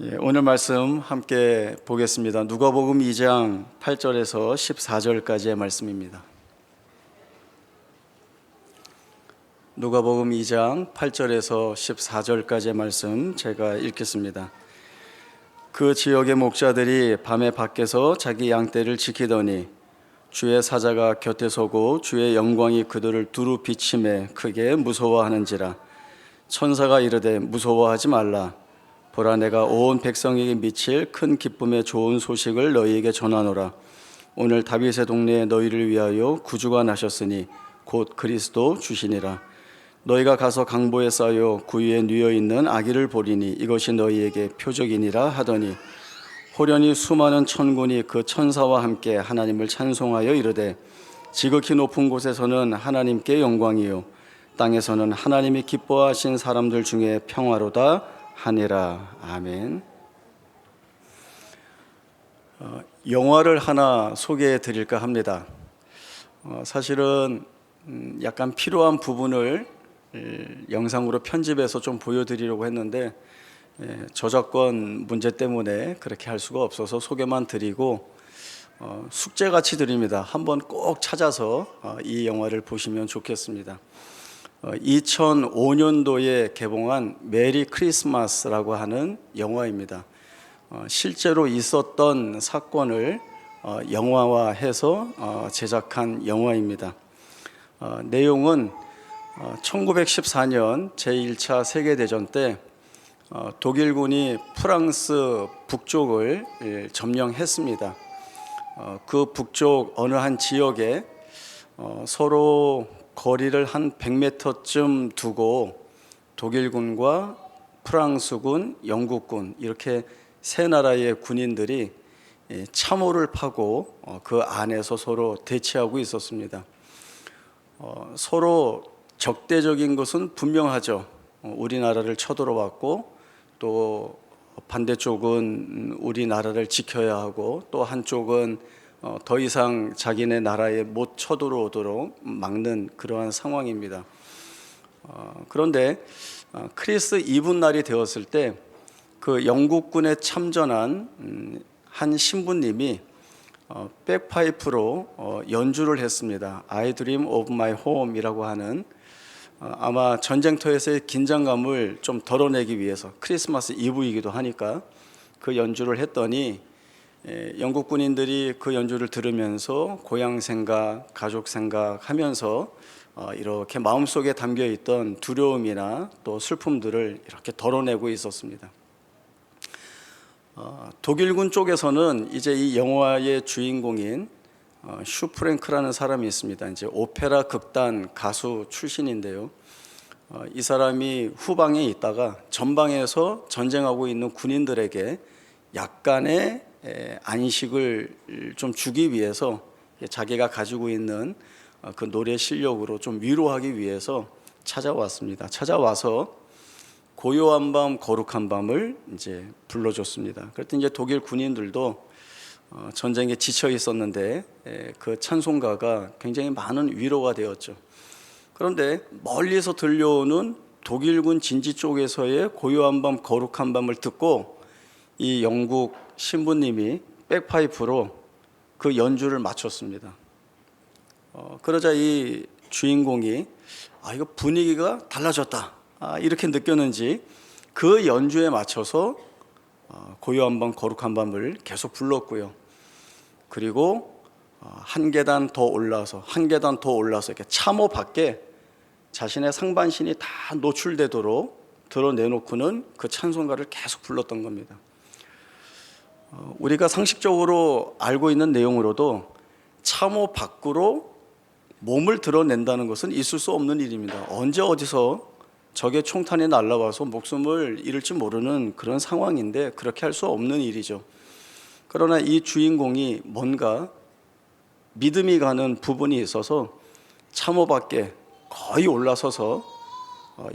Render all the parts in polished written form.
오늘 말씀 함께 보겠습니다. 누가복음 2장 8절에서 14절까지의 말씀입니다. 누가복음 2장 8절에서 14절까지의 말씀 제가 읽겠습니다. 그 지역의 목자들이 밤에 밖에서 자기 양떼를 지키더니 주의 사자가 곁에 서고 주의 영광이 그들을 두루 비침에 크게 무서워하는지라. 천사가 이르되 무서워하지 말라. 보라, 내가 온 백성에게 미칠 큰 기쁨의 좋은 소식을 너희에게 전하노라. 오늘 다윗의 동네에 너희를 위하여 구주가 나셨으니 곧 그리스도 주시니라. 너희가 가서 강보에 쌓여 구유에 뉘어 있는 아기를 보리니 이것이 너희에게 표적이니라 하더니, 호련히 수많은 천군이 그 천사와 함께 하나님을 찬송하여 이르되, 지극히 높은 곳에서는 하나님께 영광이요 땅에서는 하나님이 기뻐하신 사람들 중에 평화로다 하니라. 아멘. 영화를 하나 소개해 드릴까 합니다. 사실은 약간 필요한 부분을 영상으로 편집해서 좀 보여드리려고 했는데 저작권 문제 때문에 그렇게 할 수가 없어서 소개만 드리고 숙제같이 드립니다. 한번 꼭 찾아서 이 영화를 보시면 좋겠습니다. 2005년도에 개봉한 메리 크리스마스라고 하는 영화입니다. 실제로 있었던 사건을 영화화해서 제작한 영화입니다. 내용은 1914년 제1차 세계대전 때 독일군이 프랑스 북쪽을 점령했습니다. 그 북쪽 어느 한 지역에 서로 거리를 한 100m쯤 두고 독일군과 프랑스군, 영국군 이렇게 세 나라의 군인들이 참호를 파고 그 안에서 서로 대치하고 있었습니다. 서로 적대적인 것은 분명하죠. 우리나라를 쳐들어왔고 또 반대쪽은 우리나라를 지켜야 하고 또 한쪽은 더 이상 자기네 나라에 못 쳐들어오도록 막는 그러한 상황입니다. 그런데 크리스 이브 날이 되었을 때 그 영국군에 참전한 한 신부님이 백파이프로 연주를 했습니다. I Dream of My Home이라고 하는 아마 전쟁터에서의 긴장감을 좀 덜어내기 위해서 크리스마스 이브이기도 하니까 그 연주를 했더니 영국 군인들이 그 연주를 들으면서 고향 생각, 가족 생각하면서 이렇게 마음속에 담겨있던 두려움이나 또 슬픔들을 이렇게 덜어내고 있었습니다. 독일군 쪽에서는 이제 이 영화의 주인공인 슈 프랭크라는 사람이 있습니다. 이제 오페라 극단 가수 출신인데요. 이 사람이 후방에 있다가 전방에서 전쟁하고 있는 군인들에게 약간의 안식을 좀 주기 위해서 자기가 가지고 있는 그 노래 실력으로 좀 위로하기 위해서 찾아왔습니다. 찾아와서 고요한 밤 거룩한 밤을 이제 불러줬습니다. 그랬더니 이제 독일 군인들도 전쟁에 지쳐 있었는데 그 찬송가가 굉장히 많은 위로가 되었죠. 그런데 멀리서 들려오는 독일군 진지 쪽에서의 고요한 밤 거룩한 밤을 듣고 이 영국 신부님이 백파이프로 그 연주를 마쳤습니다. 그러자 이 주인공이 이거 분위기가 달라졌다 이렇게 느꼈는지 그 연주에 맞춰서 고요한 밤 거룩한 밤을 계속 불렀고요. 그리고 한 계단 더 올라서 이렇게 참호 밖에 자신의 상반신이 다 노출되도록 드러내놓고는 그 찬송가를 계속 불렀던 겁니다. 우리가 상식적으로 알고 있는 내용으로도 참호 밖으로 몸을 드러낸다는 것은 있을 수 없는 일입니다. 언제 어디서 적의 총탄이 날아와서 목숨을 잃을지 모르는 그런 상황인데 그렇게 할 수 없는 일이죠. 그러나 이 주인공이 뭔가 믿음이 가는 부분이 있어서 참호 밖에 거의 올라서서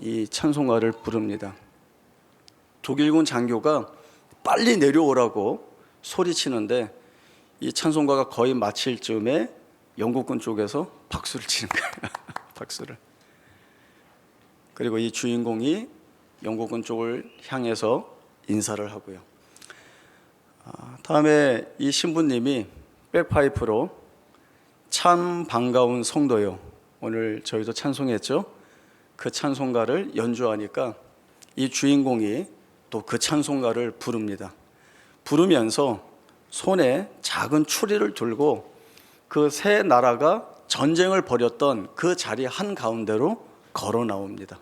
이 찬송가를 부릅니다. 독일군 장교가 빨리 내려오라고 소리치는데 이 찬송가가 거의 마칠 즈음에 영국군 쪽에서 박수를 치는 거예요. 박수를. 그리고 이 주인공이 영국군 쪽을 향해서 인사를 하고요. 다음에 이 신부님이 백파이프로 참 반가운 성도요, 오늘 저희도 찬송했죠. 그 찬송가를 연주하니까 이 주인공이 또 그 찬송가를 부릅니다. 부르면서 손에 작은 추리를 들고 그 세 나라가 전쟁을 벌였던 그 자리 한가운데로 걸어 나옵니다.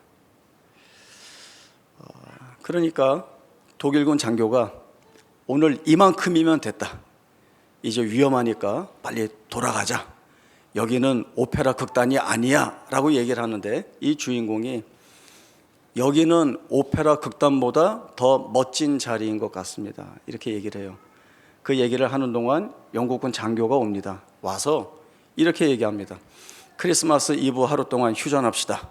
그러니까 독일군 장교가 오늘 이만큼이면 됐다, 이제 위험하니까 빨리 돌아가자, 여기는 오페라 극단이 아니야 라고 얘기를 하는데, 이 주인공이 여기는 오페라 극단보다 더 멋진 자리인 것 같습니다, 이렇게 얘기를 해요. 그 얘기를 하는 동안 영국군 장교가 옵니다. 와서 이렇게 얘기합니다. 크리스마스 이브 하루 동안 휴전합시다.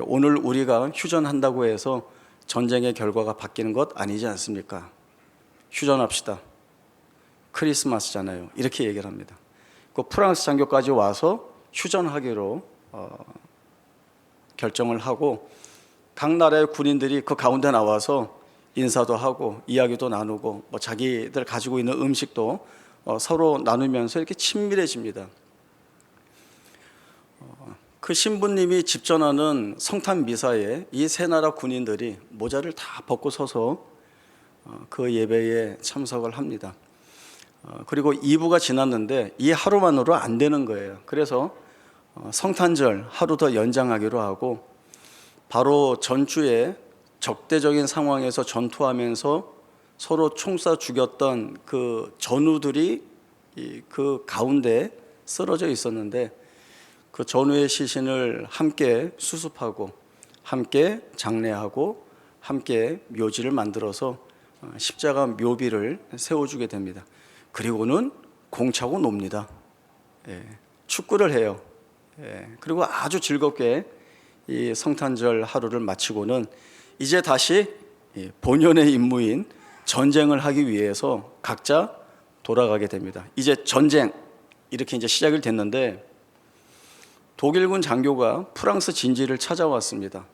오늘 우리가 휴전한다고 해서 전쟁의 결과가 바뀌는 것 아니지 않습니까? 휴전합시다. 크리스마스잖아요. 이렇게 얘기를 합니다. 그 프랑스 장교까지 와서 휴전하기로 결정을 하고, 각 나라의 군인들이 그 가운데 나와서 인사도 하고 이야기도 나누고 자기들 가지고 있는 음식도 서로 나누면서 이렇게 친밀해집니다. 그 신부님이 집전하는 성탄 미사에 이 세 나라 군인들이 모자를 다 벗고 서서 그 예배에 참석을 합니다. 그리고 2부가 지났는데 이 하루만으로 안 되는 거예요. 그래서 성탄절 하루 더 연장하기로 하고, 바로 전주에 적대적인 상황에서 전투하면서 서로 총쏴 죽였던 그 전우들이 그 가운데 쓰러져 있었는데, 그 전우의 시신을 함께 수습하고 함께 장례하고 함께 묘지를 만들어서 십자가 묘비를 세워주게 됩니다. 그리고는 공차고 놉니다. 축구를 해요. 그리고 아주 즐겁게 이 성탄절 하루를 마치고는 이제 다시 본연의 임무인 전쟁을 하기 위해서 각자 돌아가게 됩니다. 이제 전쟁 이렇게 이제 시작이 됐는데, 독일군 장교가 프랑스 진지를 찾아왔습니다.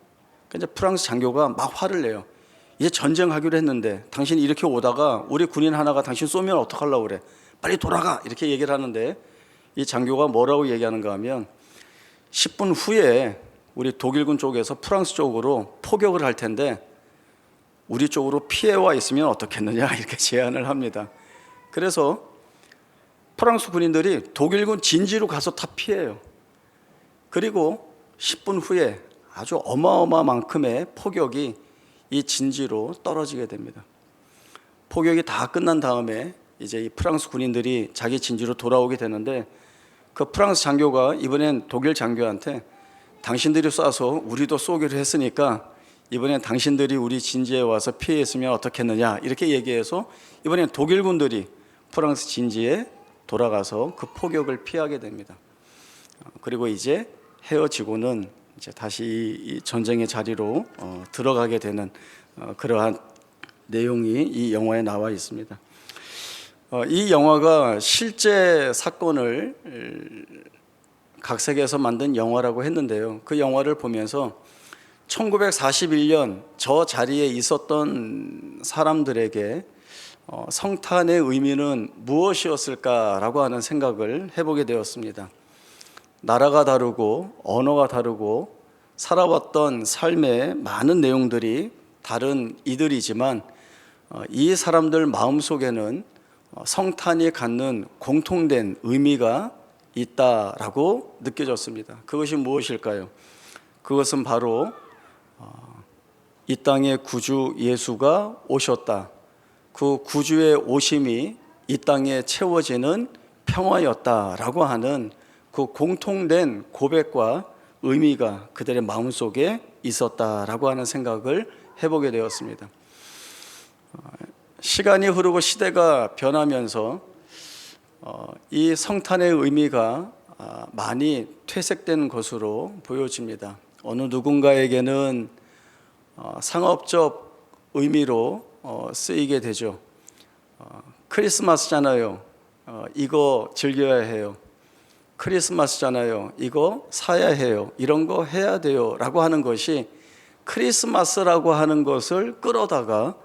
이제 프랑스 장교가 막 화를 내요. 이제 전쟁하기로 했는데 당신이 이렇게 오다가 우리 군인 하나가 당신 쏘면 어떡하려고 그래, 빨리 돌아가, 이렇게 얘기를 하는데, 이 장교가 뭐라고 얘기하는가 하면 10분 후에 우리 독일군 쪽에서 프랑스 쪽으로 포격을 할 텐데 우리 쪽으로 피해와 있으면 어떻겠느냐, 이렇게 제안을 합니다. 그래서 프랑스 군인들이 독일군 진지로 가서 다 피해요. 그리고 10분 후에 아주 어마어마만큼의 포격이 이 진지로 떨어지게 됩니다. 포격이 다 끝난 다음에 이제 이 프랑스 군인들이 자기 진지로 돌아오게 되는데, 그 프랑스 장교가 이번엔 독일 장교한테 당신들이 쏴서 우리도 쏘기로 했으니까 이번엔 당신들이 우리 진지에 와서 피했으면 어떻겠느냐, 이렇게 얘기해서 이번엔 독일군들이 프랑스 진지에 돌아가서 그 포격을 피하게 됩니다. 그리고 이제 헤어지고는 이제 다시 이 전쟁의 자리로 들어가게 되는 그러한 내용이 이 영화에 나와 있습니다. 이 영화가 실제 사건을 각색해서 만든 영화라고 했는데요. 그 영화를 보면서 1941년 저 자리에 있었던 사람들에게 성탄의 의미는 무엇이었을까라고 하는 생각을 해보게 되었습니다. 나라가 다르고 언어가 다르고 살아왔던 삶의 많은 내용들이 다른 이들이지만 이 사람들 마음속에는 성탄이 갖는 공통된 의미가 있다라고 느껴졌습니다. 그것이 무엇일까요? 그것은 바로 이 땅에 구주 예수가 오셨다, 그 구주의 오심이 이 땅에 채워지는 평화였다라고 하는 그 공통된 고백과 의미가 그들의 마음속에 있었다라고 하는 생각을 해보게 되었습니다. 시간이 흐르고 시대가 변하면서 이 성탄의 의미가 많이 퇴색된 것으로 보여집니다. 어느 누군가에게는 상업적 의미로 쓰이게 되죠. 크리스마스잖아요, 이거 즐겨야 해요. 크리스마스잖아요, 이거 사야 해요. 이런 거 해야 돼요 라고 하는 것이 크리스마스라고 하는 것을 끌어다가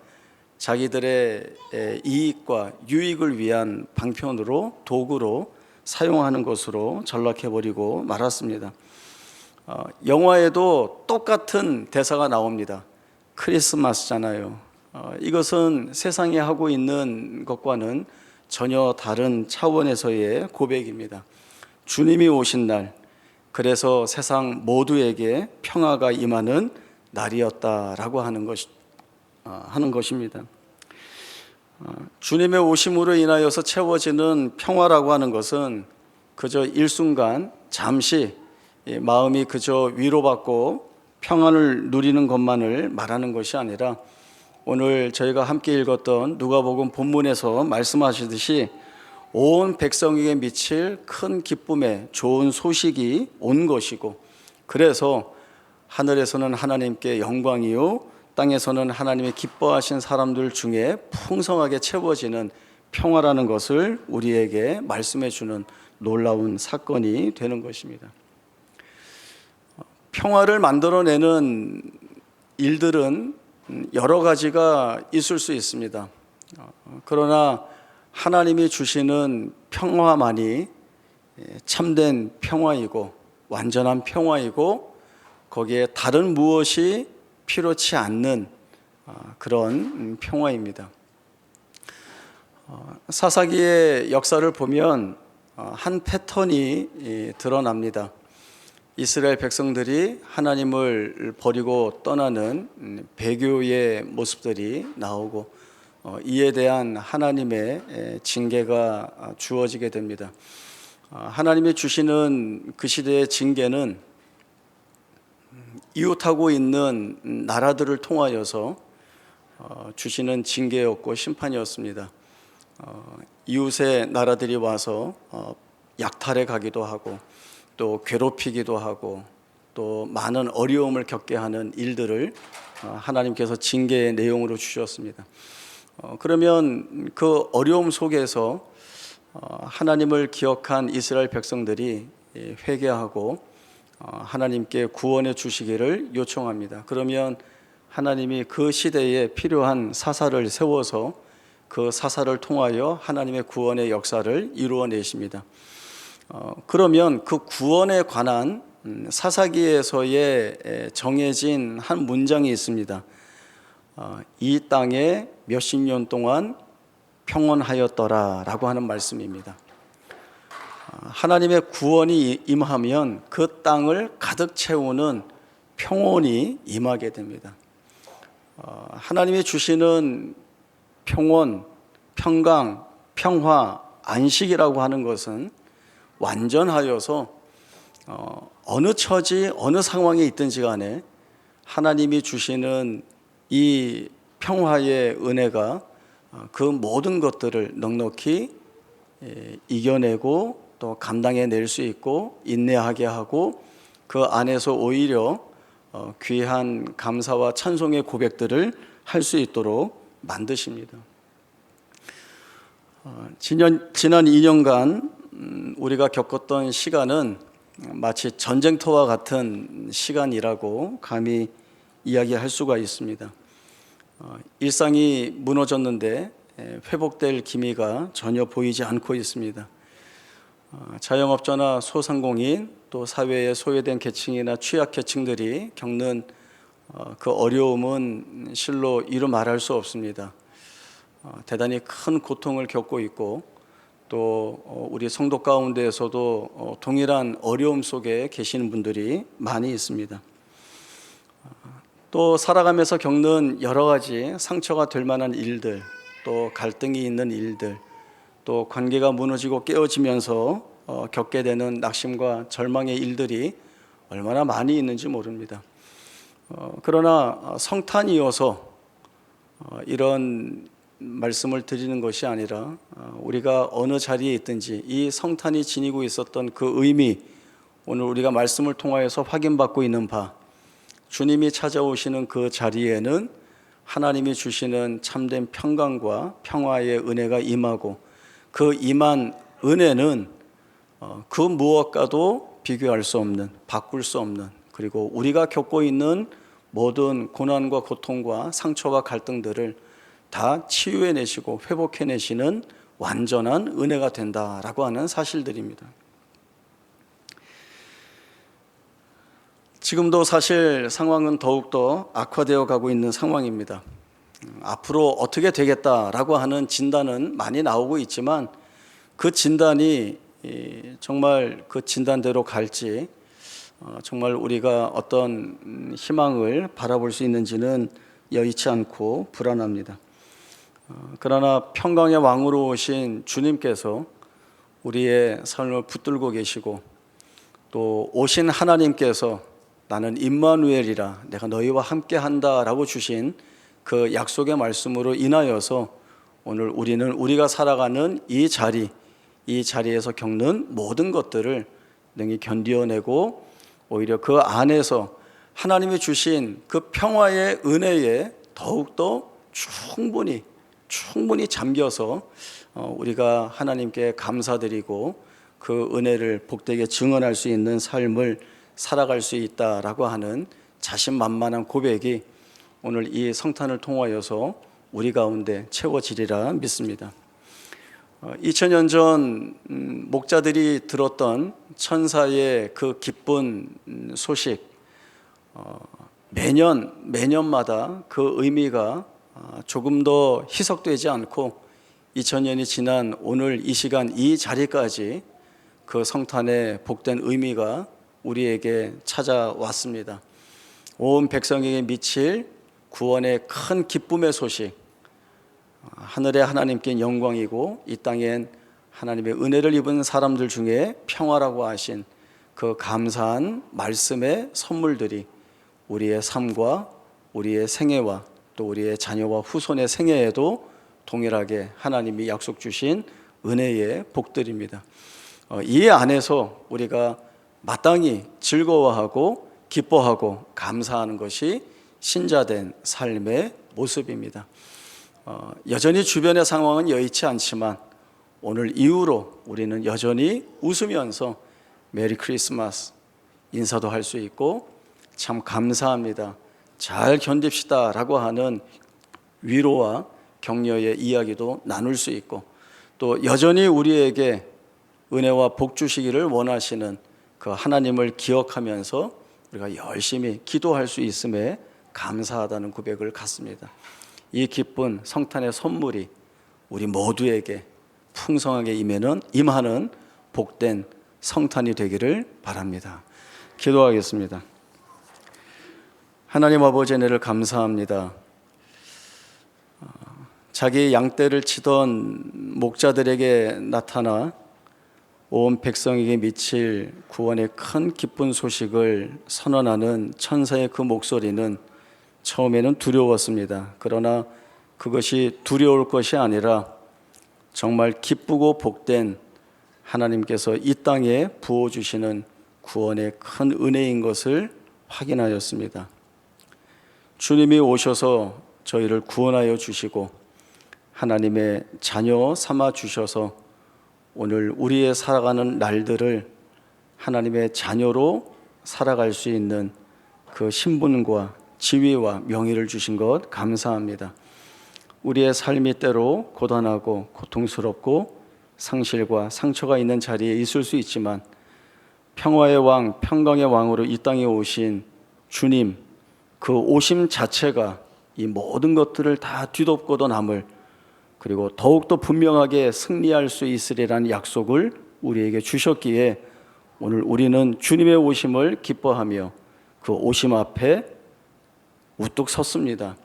자기들의 이익과 유익을 위한 방편으로 도구로 사용하는 것으로 전락해버리고 말았습니다. 영화에도 똑같은 대사가 나옵니다. 크리스마스잖아요. 이것은 세상에 하고 있는 것과는 전혀 다른 차원에서의 고백입니다. 주님이 오신 날, 그래서 세상 모두에게 평화가 임하는 날이었다라고 하는 것입니다. 주님의 오심으로 인하여서 채워지는 평화라고 하는 것은 그저 일순간 잠시 마음이 그저 위로받고 평안을 누리는 것만을 말하는 것이 아니라 오늘 저희가 함께 읽었던 누가복음 본문에서 말씀하시듯이 온 백성에게 미칠 큰 기쁨의 좋은 소식이 온 것이고, 그래서 하늘에서는 하나님께 영광이요 땅에서는 하나님의 기뻐하신 사람들 중에 풍성하게 채워지는 평화라는 것을 우리에게 말씀해 주는 놀라운 사건이 되는 것입니다. 평화를 만들어내는 일들은 여러 가지가 있을 수 있습니다. 그러나 하나님이 주시는 평화만이 참된 평화이고 완전한 평화이고 거기에 다른 무엇이 필요치 않는 그런 평화입니다. 사사기의 역사를 보면 한 패턴이 드러납니다. 이스라엘 백성들이 하나님을 버리고 떠나는 배교의 모습들이 나오고 이에 대한 하나님의 징계가 주어지게 됩니다. 하나님이 주시는 그 시대의 징계는 이웃하고 있는 나라들을 통하여서 주시는 징계였고 심판이었습니다. 이웃의 나라들이 와서 약탈해 가기도 하고 또 괴롭히기도 하고 또 많은 어려움을 겪게 하는 일들을 하나님께서 징계의 내용으로 주셨습니다. 그러면 그 어려움 속에서 하나님을 기억한 이스라엘 백성들이 회개하고 하나님께 구원해 주시기를 요청합니다. 그러면 하나님이 그 시대에 필요한 사사를 세워서 그 사사를 통하여 하나님의 구원의 역사를 이루어내십니다. 그러면 그 구원에 관한 사사기에서의 정해진 한 문장이 있습니다. 이 땅에 몇십 년 동안 평온하였더라 라고 하는 말씀입니다. 하나님의 구원이 임하면 그 땅을 가득 채우는 평온이 임하게 됩니다. 하나님이 주시는 평온, 평강, 평화, 안식이라고 하는 것은 완전하여서 어느 처지, 어느 상황에 있든지 간에 하나님이 주시는 이 평화의 은혜가 그 모든 것들을 넉넉히 이겨내고 또 감당해낼 수 있고 인내하게 하고 그 안에서 오히려 귀한 감사와 찬송의 고백들을 할 수 있도록 만드십니다. 지난 2년간 우리가 겪었던 시간은 마치 전쟁터와 같은 시간이라고 감히 이야기할 수가 있습니다. 일상이 무너졌는데 회복될 기미가 전혀 보이지 않고 있습니다. 자영업자나 소상공인 또 사회의 소외된 계층이나 취약계층들이 겪는 그 어려움은 실로 이루 말할 수 없습니다. 대단히 큰 고통을 겪고 있고 또 우리 성도 가운데에서도 동일한 어려움 속에 계시는 분들이 많이 있습니다. 또 살아가면서 겪는 여러 가지 상처가 될 만한 일들, 또 갈등이 있는 일들, 또 관계가 무너지고 깨어지면서 겪게 되는 낙심과 절망의 일들이 얼마나 많이 있는지 모릅니다. 그러나 성탄이어서 이런 말씀을 드리는 것이 아니라 우리가 어느 자리에 있든지 이 성탄이 지니고 있었던 그 의미, 오늘 우리가 말씀을 통하여서 확인받고 있는 바, 주님이 찾아오시는 그 자리에는 하나님이 주시는 참된 평강과 평화의 은혜가 임하고 그 임한 은혜는 그 무엇과도 비교할 수 없는, 바꿀 수 없는, 그리고 우리가 겪고 있는 모든 고난과 고통과 상처와 갈등들을 다 치유해내시고 회복해내시는 완전한 은혜가 된다라고 하는 사실들입니다. 지금도 사실 상황은 더욱더 악화되어 가고 있는 상황입니다. 앞으로 어떻게 되겠다라고 하는 진단은 많이 나오고 있지만 그 진단이 정말 그 진단대로 갈지, 정말 우리가 어떤 희망을 바라볼 수 있는지는 여의치 않고 불안합니다. 그러나 평강의 왕으로 오신 주님께서 우리의 삶을 붙들고 계시고, 또 오신 하나님께서 나는 임마누엘이라, 내가 너희와 함께한다 라고 주신 그 약속의 말씀으로 인하여서 오늘 우리는 우리가 살아가는 이 자리에서 겪는 모든 것들을 능히 견디어내고, 오히려 그 안에서 하나님이 주신 그 평화의 은혜에 더욱더 충분히 잠겨서 우리가 하나님께 감사드리고 그 은혜를 복되게 증언할 수 있는 삶을 살아갈 수 있다라고 하는 자신만만한 고백이 오늘 이 성탄을 통하여서 우리 가운데 채워지리라 믿습니다. 2000년 전 목자들이 들었던 천사의 그 기쁜 소식, 매년마다 그 의미가 조금 더 희석되지 않고 2000년이 지난 오늘 이 시간 이 자리까지 그 성탄의 복된 의미가 우리에게 찾아왔습니다. 온 백성에게 미칠 구원의 큰 기쁨의 소식, 하늘의 하나님께 영광이고 이 땅엔 하나님의 은혜를 입은 사람들 중에 평화라고 하신 그 감사한 말씀의 선물들이 우리의 삶과 우리의 생애와 또 우리의 자녀와 후손의 생애에도 동일하게 하나님이 약속 주신 은혜의 복들입니다. 이 안에서 우리가 마땅히 즐거워하고 기뻐하고 감사하는 것이 신자된 삶의 모습입니다. 여전히 주변의 상황은 여의치 않지만 오늘 이후로 우리는 여전히 웃으면서 메리 크리스마스 인사도 할 수 있고, 참 감사합니다, 잘 견딥시다 라고 하는 위로와 격려의 이야기도 나눌 수 있고, 또 여전히 우리에게 은혜와 복 주시기를 원하시는 그 하나님을 기억하면서 우리가 열심히 기도할 수 있음에 감사하다는 고백을 갖습니다. 이 기쁜 성탄의 선물이 우리 모두에게 풍성하게 임하는 복된 성탄이 되기를 바랍니다. 기도하겠습니다. 하나님 아버지, 은혜를 감사합니다. 자기 양떼를 치던 목자들에게 나타나 온 백성에게 미칠 구원의 큰 기쁜 소식을 선언하는 천사의 그 목소리는 처음에는 두려웠습니다. 그러나 그것이 두려울 것이 아니라 정말 기쁘고 복된 하나님께서 이 땅에 부어주시는 구원의 큰 은혜인 것을 확인하였습니다. 주님이 오셔서 저희를 구원하여 주시고 하나님의 자녀 삼아 주셔서 오늘 우리의 살아가는 날들을 하나님의 자녀로 살아갈 수 있는 그 신분과 지위와 명예를 주신 것 감사합니다. 우리의 삶이 때로 고단하고 고통스럽고 상실과 상처가 있는 자리에 있을 수 있지만 평화의 왕, 평강의 왕으로 이 땅에 오신 주님, 그 오심 자체가 이 모든 것들을 다 뒤덮고도 남을, 그리고 더욱더 분명하게 승리할 수 있으리라는 약속을 우리에게 주셨기에 오늘 우리는 주님의 오심을 기뻐하며 그 오심 앞에 우뚝 섰습니다.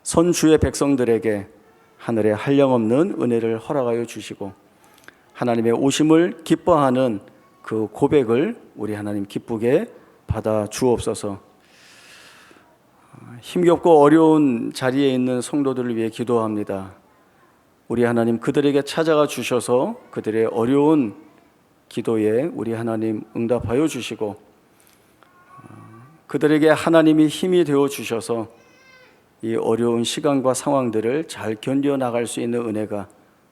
선주의 백성들에게 하늘에 한량없는 은혜를 허락하여 주시고 하나님의 오심을 기뻐하는 그 고백을 우리 하나님 기쁘게 받아 주옵소서. 힘겹고 어려운 자리에 있는 성도들을 위해 기도합니다. 우리 하나님 그들에게 찾아가 주셔서 그들의 어려운 기도에 우리 하나님 응답하여 주시고 그들에게 하나님이 힘이 되어 주셔서 이 어려운 시간과 상황들을 잘 견뎌 나갈 수 있는 은혜가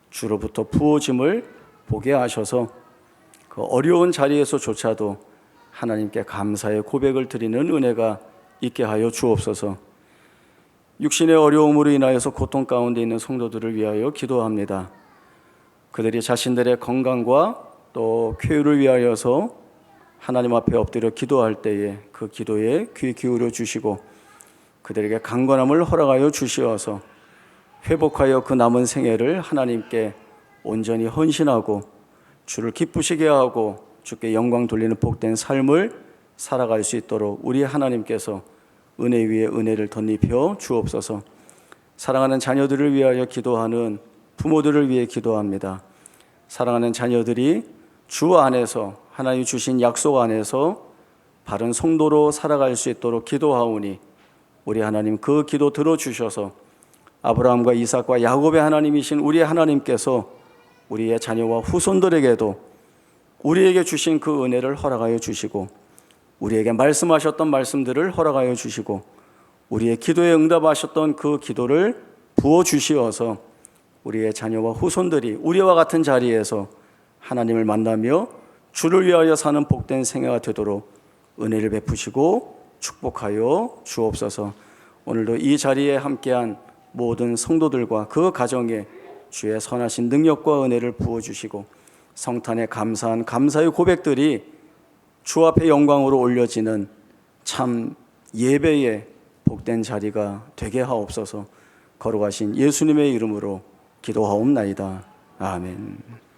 주로부터 부어짐을 보게 하셔서 그 어려운 자리에서조차도 하나님께 감사의 고백을 드리는 은혜가 있게 하여 주옵소서. 육신의 어려움으로 인하여서 고통 가운데 있는 성도들을 위하여 기도합니다. 그들이 자신들의 건강과 또 쾌유를 위하여서 하나님 앞에 엎드려 기도할 때에 그 기도에 귀 기울여 주시고 그들에게 강건함을 허락하여 주시어서 회복하여 그 남은 생애를 하나님께 온전히 헌신하고 주를 기쁘시게 하고 주께 영광 돌리는 복된 삶을 살아갈 수 있도록 우리 하나님께서 은혜 위에 은혜를 덧입혀 주옵소서. 사랑하는 자녀들을 위하여 기도하는 부모들을 위해 기도합니다. 사랑하는 자녀들이 주 안에서 하나님 주신 약속 안에서 바른 성도로 살아갈 수 있도록 기도하오니 우리 하나님 그 기도 들어주셔서 아브라함과 이삭과 야곱의 하나님이신 우리 하나님께서 우리의 자녀와 후손들에게도 우리에게 주신 그 은혜를 허락하여 주시고 우리에게 말씀하셨던 말씀들을 허락하여 주시고 우리의 기도에 응답하셨던 그 기도를 부어주시어서 우리의 자녀와 후손들이 우리와 같은 자리에서 하나님을 만나며 주를 위하여 사는 복된 생애가 되도록 은혜를 베푸시고 축복하여 주옵소서. 오늘도 이 자리에 함께한 모든 성도들과 그 가정에 주의 선하신 능력과 은혜를 부어주시고 성탄에 감사한 감사의 고백들이 주 앞에 영광으로 올려지는 참 예배의 복된 자리가 되게 하옵소서. 거룩하신 예수님의 이름으로 기도하옵나이다. 아멘.